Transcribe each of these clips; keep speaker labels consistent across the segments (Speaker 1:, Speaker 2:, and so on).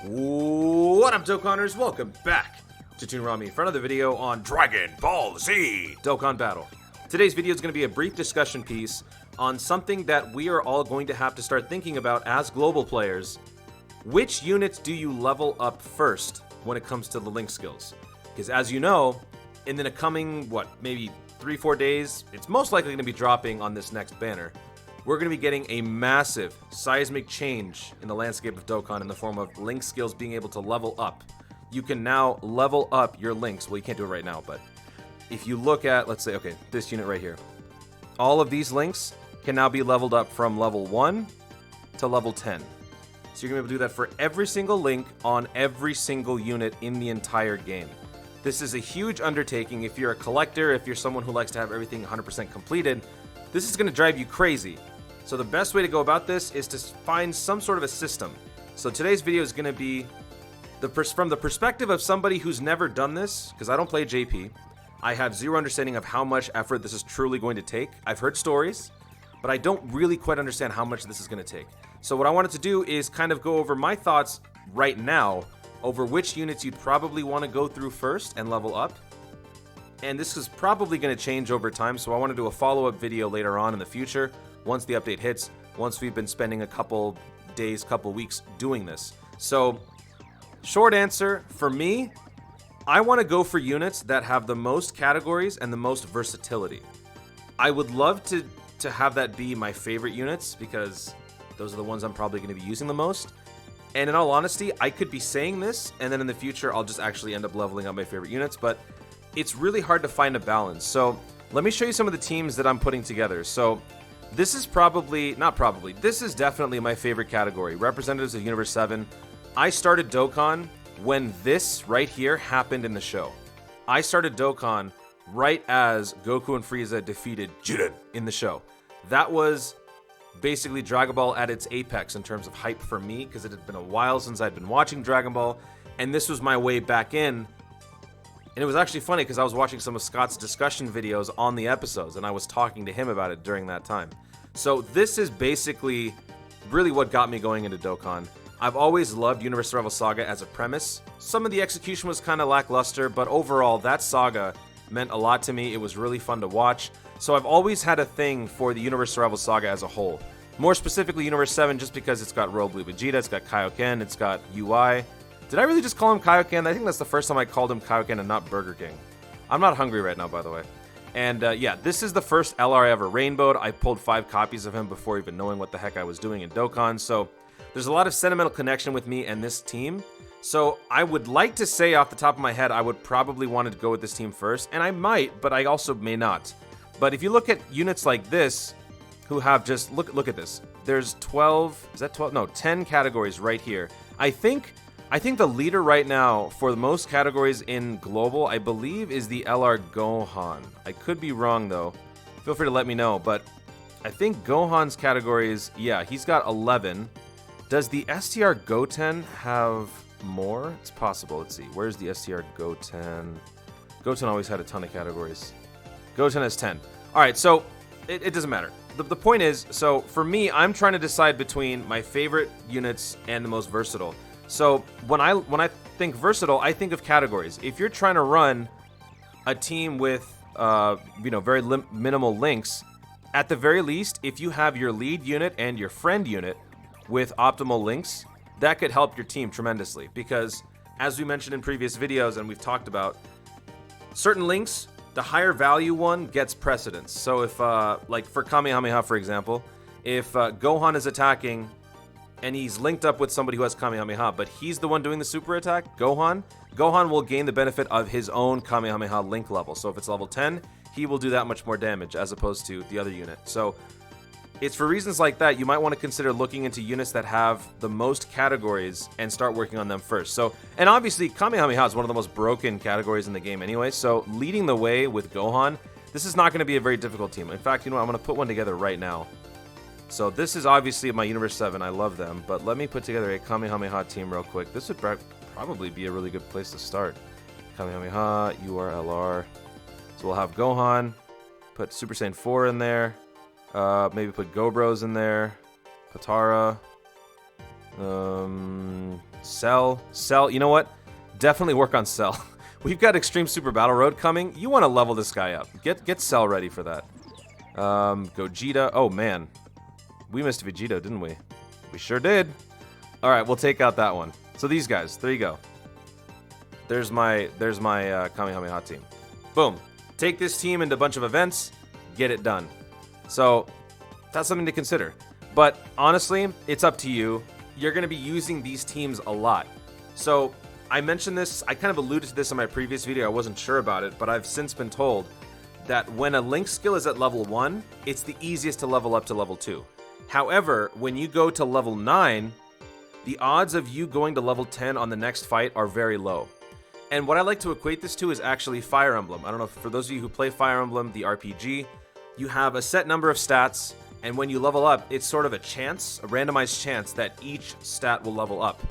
Speaker 1: What up, Dokkanners? Welcome back to Toon Rami for another video on Dragon Ball Z Dokkan Battle. Today's video is going to be a brief discussion piece on something that we are all going to have to start thinking about as global players. Which units do you level up first when it comes to the link skills? Because as you know, in the coming, maybe 3-4 days, it's most likely going to be dropping on this next banner. We're going to be getting a massive seismic change in the landscape of Dokkan in the form of link skills being able to level up. You can now level up your links. Well, you can't do it right now, but if you look at, let's say, okay, this unit right here. All of these links can now be leveled up from level 1 to level 10. So you're going to be able to do that for every single link on every single unit in the entire game. This is a huge undertaking. If you're a collector, if you're someone who likes to have everything 100% completed, this is going to drive you crazy. So the best way to go about this is to find some sort of a system. So today's video is going to be from the perspective of somebody who's never done this, because I don't play JP. I have zero understanding of how much effort this is truly going to take. I've heard stories, but I don't really quite understand how much this is going to take. So what I wanted to do is kind of go over my thoughts right now over which units you'd probably want to go through first and level up. And this is probably going to change over time, so I want to do a follow-up video later on in the future once the update hits, once we've been spending a couple days, couple weeks doing this. So, short answer, for me, I want to go for units that have the most categories and the most versatility. I would love to have that be my favorite units, because those are the ones I'm probably going to be using the most. And in all honesty, I could be saying this, and then in the future, I'll just actually end up leveling up my favorite units, but it's really hard to find a balance. So, let me show you some of the teams that I'm putting together. So, this is this is definitely my favorite category, Representatives of Universe 7. I started Dokkan when this right here happened in the show. I started Dokkan right as Goku and Frieza defeated Jiren in the show. That was basically Dragon Ball at its apex in terms of hype for me, because it had been a while since I'd been watching Dragon Ball, and this was my way back in. And it was actually funny because I was watching some of Scott's discussion videos on the episodes, and I was talking to him about it during that time. So this is basically really what got me going into Dokkan. I've always loved Universe Survival Saga as a premise. Some of the execution was kind of lackluster, but overall, that saga meant a lot to me. It was really fun to watch. So I've always had a thing for the Universe Survival Saga as a whole. More specifically, Universe 7, just because it's got Royal Blue Vegeta, it's got Kaioken, it's got UI. Did I really just call him Kaioken? I think that's the first time I called him Kaioken and not Burger King. I'm not hungry right now, by the way. And yeah, this is the first LR I ever rainbowed. I pulled 5 copies of him before even knowing what the heck I was doing in Dokkan. So there's a lot of sentimental connection with me and this team. So I would like to say off the top of my head, I would probably want to go with this team first. And I might, but I also may not. But if you look at units like this, who have just, look at this. There's 12, is that 12? No, 10 categories right here. I think the leader right now for the most categories in global, I believe, is the LR Gohan. I could be wrong, though. Feel free to let me know, but I think Gohan's categories, yeah, he's got 11. Does the STR Goten have more? It's possible. Let's see. Where's the STR Goten? Goten always had a ton of categories. Goten has 10. All right, so it doesn't matter. The point is, so for me, I'm trying to decide between my favorite units and the most versatile. So when I think versatile, I think of categories. If you're trying to run a team with very minimal links, at the very least, if you have your lead unit and your friend unit with optimal links, that could help your team tremendously. Because as we mentioned in previous videos and we've talked about, certain links, the higher value one gets precedence. So if like for Kamehameha, for example, if Gohan is attacking and he's linked up with somebody who has Kamehameha, but he's the one doing the super attack, Gohan will gain the benefit of his own Kamehameha link level. So if it's level 10, he will do that much more damage as opposed to the other unit. So it's for reasons like that, you might want to consider looking into units that have the most categories and start working on them first. So, and obviously, Kamehameha is one of the most broken categories in the game anyway, so leading the way with Gohan, this is not going to be a very difficult team. In fact, you know what, I'm going to put one together right now. So this is obviously my Universe 7. I love them. But let me put together a Kamehameha team real quick. This would probably be a really good place to start. Kamehameha, URLR. So we'll have Gohan. Put Super Saiyan 4 in there. Maybe put Gobros in there. Potara. Cell. You know what? Definitely work on Cell. We've got Extreme Super Battle Road coming. You want to level this guy up. Get Cell ready for that. Gogeta. Oh, man. We missed Vegito, didn't we? We sure did. All right, we'll take out that one. So these guys, there you go. There's my kamehameha team. Boom. Take this team into a bunch of events, get it done. So that's something to consider. But honestly, it's up to you. You're going to be using these teams a lot. So I mentioned this, I kind of alluded to this in my previous video. I wasn't sure about it, but I've since been told that when a Link skill is at level 1, it's the easiest to level up to level 2. However, when you go to level 9, the odds of you going to level 10 on the next fight are very low. And what I like to equate this to is actually Fire Emblem. I don't know, for those of you who play Fire Emblem, the RPG, you have a set number of stats, and when you level up, it's sort of a chance, a randomized chance that each stat will level up.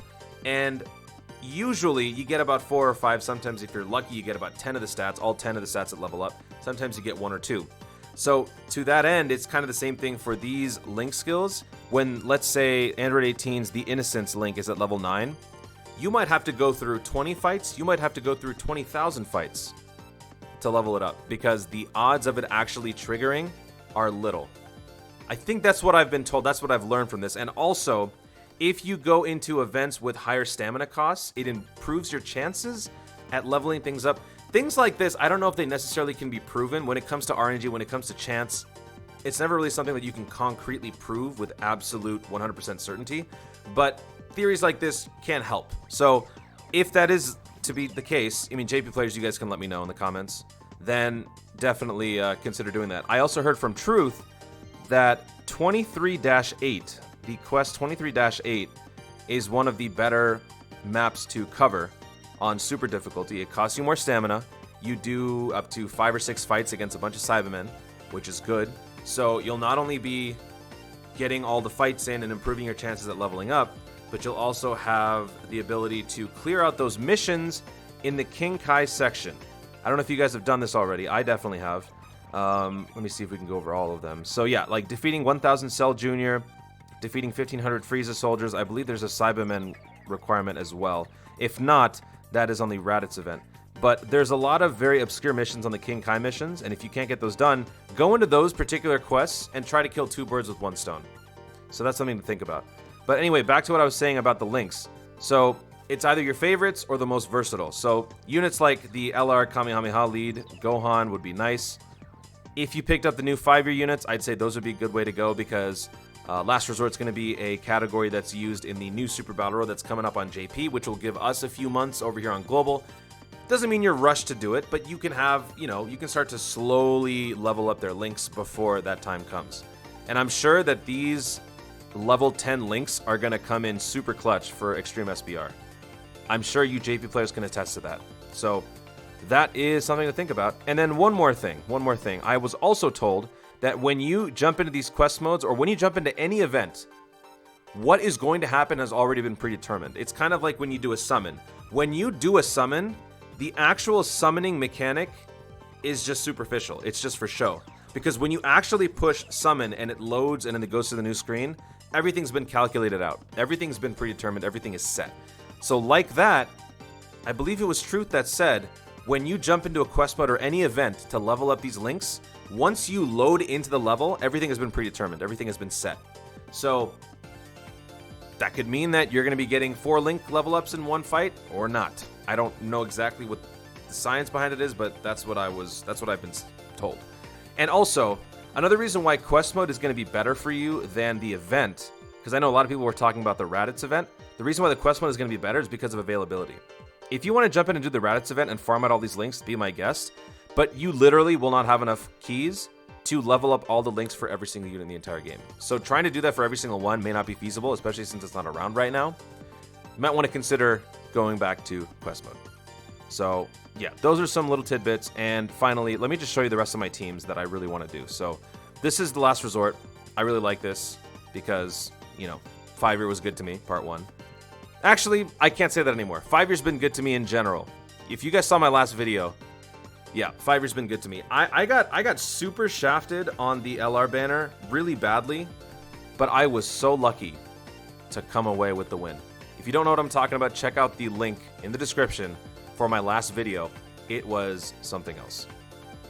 Speaker 1: And usually you get about 4 or 5, sometimes if you're lucky you get about 10 of the stats, all 10 of the stats that level up. Sometimes you get 1 or 2. So to that end, it's kind of the same thing for these Link skills. When, let's say, Android 18's The Innocence Link is at level 9, you might have to go through 20 fights, you might have to go through 20,000 fights to level it up, because the odds of it actually triggering are little. I think that's what I've been told, that's what I've learned from this. And also, if you go into events with higher stamina costs, it improves your chances at leveling things up. Things like this, I don't know if they necessarily can be proven. When it comes to RNG, when it comes to chance, it's never really something that you can concretely prove with absolute 100% certainty. But theories like this can help. So if that is to be the case, I mean, JP players, you guys can let me know in the comments, then definitely consider doing that. I also heard from Truth that 23-8, the quest 23-8, is one of the better maps to cover on super difficulty. It costs you more stamina. You do up to 5 or 6 fights against a bunch of Cybermen, which is good. So you'll not only be getting all the fights in and improving your chances at leveling up, but you'll also have the ability to clear out those missions in the King Kai section. I don't know if you guys have done this already. I definitely have. Let me see if we can go over all of them. So yeah, like defeating 1000 Cell Jr., defeating 1500 Frieza soldiers. I believe there's a Cybermen requirement as well. If not, that is on the Raditz event. But there's a lot of very obscure missions on the King Kai missions, and if you can't get those done, go into those particular quests and try to kill 2 birds with 1 stone. So that's something to think about. But anyway, back to what I was saying about the links. So it's either your favorites or the most versatile. So units like the LR Kamehameha lead, Gohan would be nice. If you picked up the new 5-year units, I'd say those would be a good way to go, because Last Resort's going to be a category that's used in the new Super Battle Road that's coming up on JP, which will give us a few months over here on Global. Doesn't mean you're rushed to do it, but you can have, you can start to slowly level up their links before that time comes. And I'm sure that these level 10 links are going to come in super clutch for Extreme SBR. I'm sure you JP players can attest to that. So that is something to think about. And then one more thing. I was also told that when you jump into these quest modes, or when you jump into any event, what is going to happen has already been predetermined. It's kind of like when you do a summon. When you do a summon, the actual summoning mechanic is just superficial. It's just for show. Because when you actually push summon and it loads and then it goes to the new screen, everything's been calculated out. Everything's been predetermined. Everything is set. So like that, I believe it was Truth that said, when you jump into a quest mode or any event to level up these links, once you load into the level, everything has been predetermined. Everything has been set. So that could mean that you're going to be getting 4 link level ups in one fight or not. I don't know exactly what the science behind it is, but that's what I've been told. And also, another reason why quest mode is going to be better for you than the event, because I know a lot of people were talking about the Raditz event. The reason why the quest mode is going to be better is because of availability. If you want to jump in and do the Raditz event and farm out all these links, be my guest, but you literally will not have enough keys to level up all the links for every single unit in the entire game. So trying to do that for every single one may not be feasible, especially since it's not around right now. You might want to consider going back to quest mode. So yeah, those are some little tidbits. And finally, let me just show you the rest of my teams that I really want to do. So this is the Last Resort. I really like this because, 5-year was good to me, part 1. Actually, I can't say that anymore. 5-year's been good to me in general. If you guys saw my last video, yeah, 5-year's been good to me. I got super shafted on the LR banner really badly, but I was so lucky to come away with the win. If you don't know what I'm talking about, check out the link in the description for my last video. It was something else.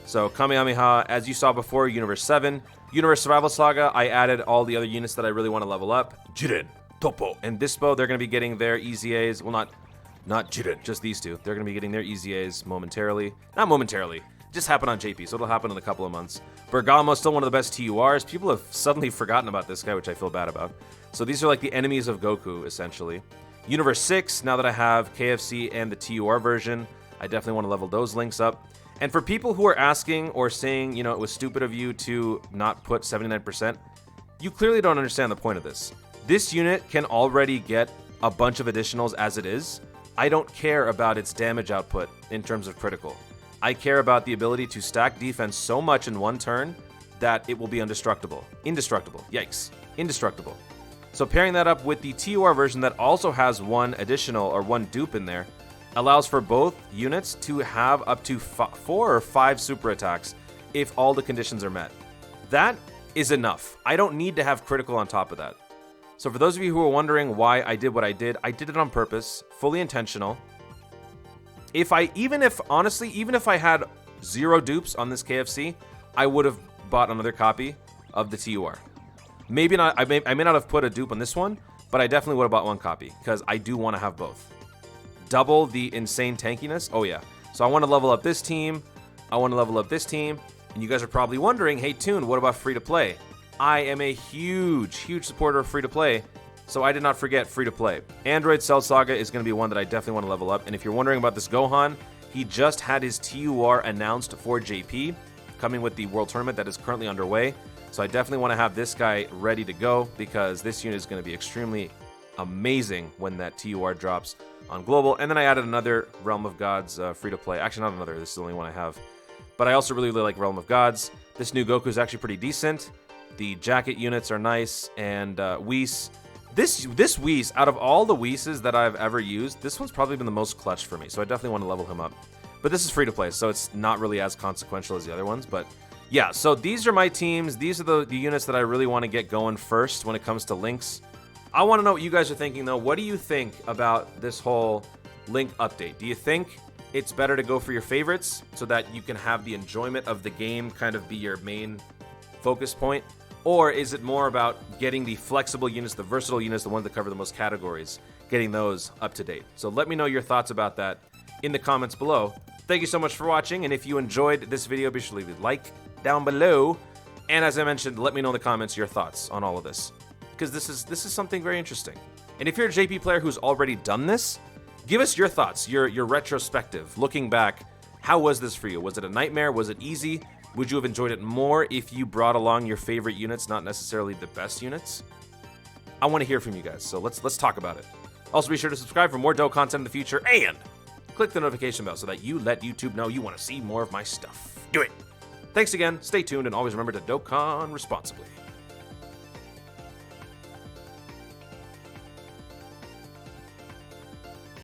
Speaker 1: So Kamehameha, as you saw before, Universe 7. Universe Survival Saga, I added all the other units that I really want to level up. Jiren, Toppo, and Dyspo, they're going to be getting their easy A's. Well, not Jiren, just these two. They're going to be getting their easy A's momentarily. Not momentarily. Just happened on JP, so it'll happen in a couple of months. Bergamo, still one of the best TURs. People have suddenly forgotten about this guy, which I feel bad about. So these are like the enemies of Goku, essentially. Universe 6, now that I have KFC and the TUR version, I definitely want to level those links up. And for people who are asking or saying, you know, it was stupid of you to not put 79%, you clearly don't understand the point of this. This unit can already get a bunch of additionals as it is. I don't care about its damage output in terms of critical. I care about the ability to stack defense so much in one turn that it will be indestructible. Indestructible. Yikes. Indestructible. So pairing that up with the TUR version that also has one additional or one dupe in there allows for both units to have up to 4 or 5 super attacks if all the conditions are met. That is enough. I don't need to have critical on top of that. So for those of you who are wondering why I did what I did it on purpose, fully intentional. Even if I had 0 dupes on this KFC, I would have bought another copy of the TUR. Maybe not. I may not have put a dupe on this one, but I definitely would have bought one copy because I do want to have both. Double the insane tankiness. Oh yeah. So I want to level up this team. I want to level up this team. And you guys are probably wondering, hey Toon, what about free to play? I am a huge supporter of free to play. So I did not forget free to play. Android Cell Saga is going to be one that I definitely want to level up. And if you're wondering about this Gohan, he just had his TUR announced for JP, coming with the World Tournament that is currently underway. So I definitely want to have this guy ready to go because this unit is going to be extremely amazing when that TUR drops on Global. And then I added another Realm of Gods free-to-play. Actually, not another. This is the only one I have. But I also really like Realm of Gods. This new Goku is actually pretty decent. The jacket units are nice. And Whis. This Whis, out of all the Whis that I've ever used, this one's probably been the most clutch for me. So I definitely want to level him up. But this is free-to-play, so it's not really as consequential as the other ones. But yeah, so these are my teams. These are the units that I really want to get going first when it comes to links. I want to know what you guys are thinking, though. What do you think about this whole link update? Do you think it's better to go for your favorites so that you can have the enjoyment of the game kind of be your main focus point? Or is it more about getting the flexible units, the versatile units, the ones that cover the most categories, getting those up to date? So let me know your thoughts about that in the comments below. Thank you so much for watching, and if you enjoyed this video, be sure to leave a like down below. And as I mentioned, let me know in the comments your thoughts on all of this, because this is something very interesting. And if you're a JP player who's already done this, give us your thoughts, your retrospective, looking back. How was this for you? Was it a nightmare? Was it easy? Would you have enjoyed it more if you brought along your favorite units, not necessarily the best units? I want to hear from you guys, so let's talk about it. Also, be sure to subscribe for more dope content in the future, and click the notification bell so that you let YouTube know you want to see more of my stuff. Do it! Thanks again, stay tuned, and always remember to Dokkan responsibly.